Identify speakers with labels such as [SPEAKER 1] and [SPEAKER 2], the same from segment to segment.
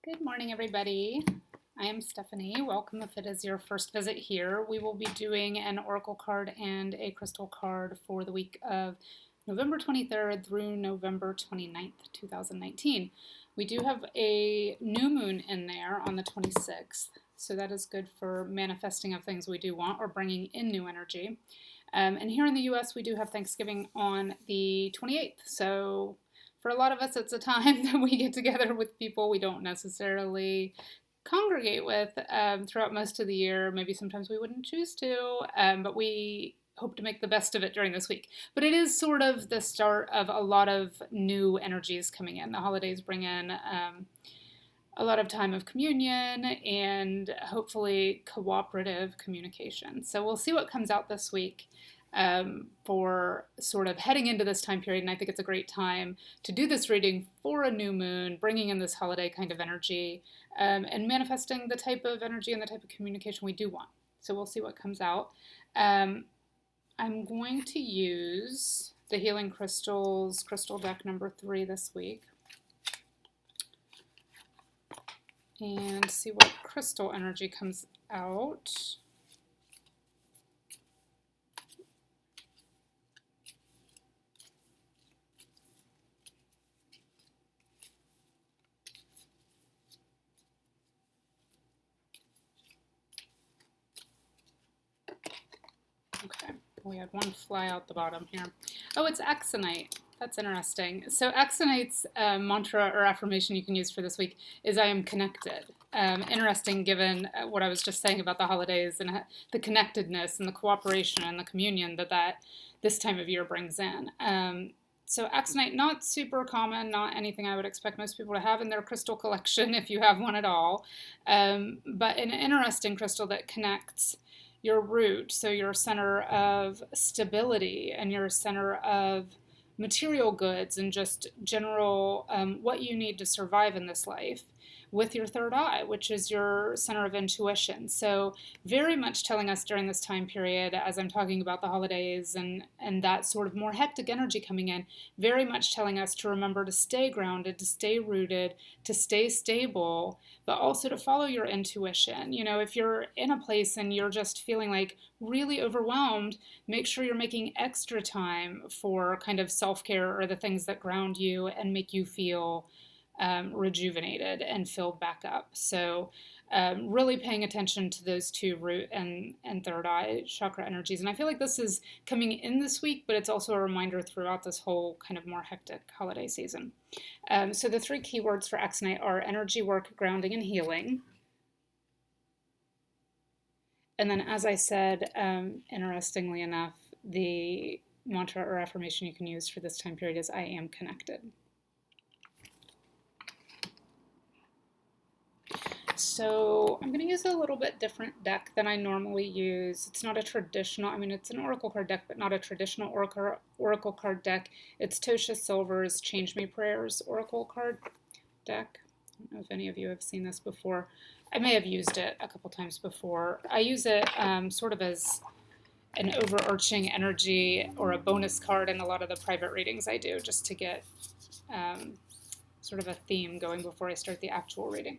[SPEAKER 1] Good morning, everybody. I am Stephanie. Welcome if it is your first visit here. We will be doing an oracle card and a crystal card for the week of November 23rd through November 29th, 2019. We do have a new moon in there on the 26th, so that is good for manifesting of things we do want or bringing in new energy. And here in the US, we do have Thanksgiving on the 28th, so for a lot of us, it's a time that we get together with people we don't necessarily congregate with throughout most of the year. Maybe sometimes we wouldn't choose to, but we hope to make the best of it during this week. But it is sort of the start of a lot of new energies coming in. The holidays bring in a lot of time of communion and hopefully cooperative communication. So we'll see what comes out this week. For sort of heading into this time period, and I think it's a great time to do this reading for a new moon, bringing in this holiday kind of energy, and manifesting the type of energy and the type of communication we do want. So we'll see what comes out. I'm going to use the Healing Crystals crystal deck number 3 this week and see what crystal energy comes out. Okay, we had one fly out the bottom here. Oh, it's Axonite. That's interesting. So Axonite's mantra or affirmation you can use for this week is I am connected. Interesting given what I was just saying about the holidays and the connectedness and the cooperation and the communion that this time of year brings in. So Axonite, not super common, not anything I would expect most people to have in their crystal collection if you have one at all, but an interesting crystal that connects your root, so your center of stability and your center of material goods and just general what you need to survive in this life, with your third eye, which is your center of intuition. So very much telling us during this time period, as I'm talking about the holidays and that sort of more hectic energy coming in, very much telling us to remember to stay grounded, to stay rooted, to stay stable, but also to follow your intuition. You know, if you're in a place and you're just feeling like really overwhelmed, make sure you're making extra time for kind of self-care or the things that ground you and make you feel rejuvenated and filled back up. So really paying attention to those two root and third eye chakra energies. And I feel like this is coming in this week, but it's also a reminder throughout this whole kind of more hectic holiday season. So the 3 keywords for Axonite are energy, work, grounding, and healing. And then, as I said, interestingly enough, the mantra or affirmation you can use for this time period is I am connected. So I'm going to use a little bit different deck than I normally use. It's not a traditional, I mean, it's an oracle card deck, but not a traditional oracle card deck. It's Tosha Silver's Change Me Prayers oracle card deck. I don't know if any of you have seen this before. I may have used it a couple times before. I use it sort of as an overarching energy or a bonus card in a lot of the private readings I do, just to get sort of a theme going before I start the actual reading.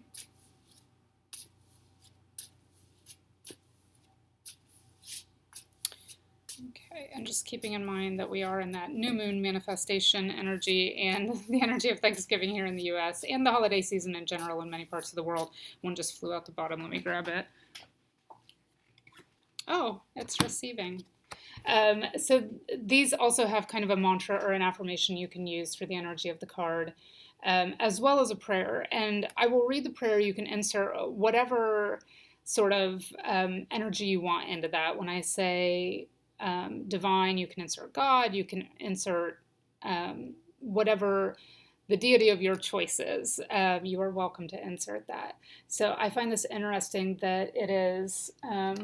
[SPEAKER 1] Okay, and just keeping in mind that we are in that new moon manifestation energy and the energy of Thanksgiving here in the US and the holiday season in general in many parts of the world. One just flew out the bottom. Let me grab it. Oh, it's receiving. So these also have kind of a mantra or an affirmation you can use for the energy of the card, as well as a prayer. And I will read the prayer. You can insert whatever sort of energy you want into that. When I say divine, you can insert God, you can insert whatever the deity of your choice is. You are welcome to insert that. So I find this interesting that it is I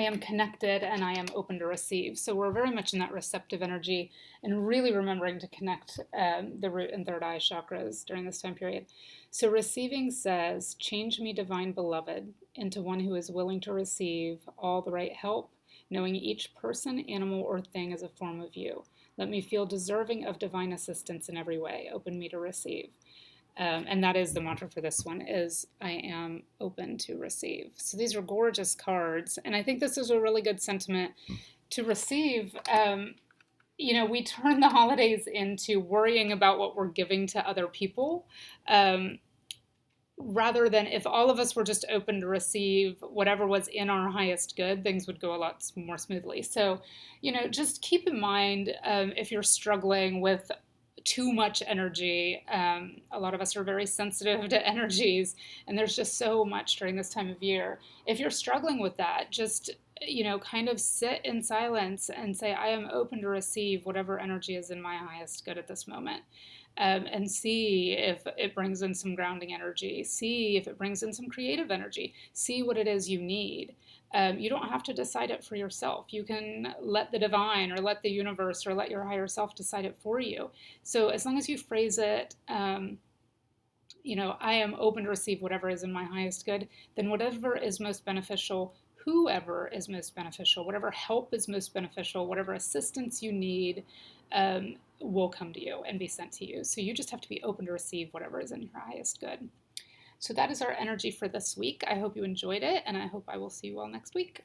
[SPEAKER 1] am connected and I am open to receive. So we're very much in that receptive energy and really remembering to connect the root and third eye chakras during this time period. So receiving says, change me, divine beloved, into one who is willing to receive all the right help, knowing each person, animal, or thing is a form of you. Let me feel deserving of divine assistance in every way. Open me to receive. And that is the mantra for this one, is I am open to receive. So these are gorgeous cards. And I think this is a really good sentiment to receive. We turn the holidays into worrying about what we're giving to other people. Rather than, if all of us were just open to receive whatever was in our highest good, things would go a lot more smoothly. So, just keep in mind, if you're struggling with too much energy. A lot of us are very sensitive to energies, and there's just so much during this time of year. If you're struggling with that, just kind of sit in silence and say, I am open to receive whatever energy is in my highest good at this moment. And see if it brings in some grounding energy, see if it brings in some creative energy, see what it is you need. You don't have to decide it for yourself. You can let the divine or let the universe or let your higher self decide it for you. So as long as you phrase it, I am open to receive whatever is in my highest good, then whatever is most beneficial, whoever is most beneficial, whatever help is most beneficial, whatever assistance you need, will come to you and be sent to you. So you just have to be open to receive whatever is in your highest good. So that is our energy for this week. I hope you enjoyed it, and I hope I will see you all next week.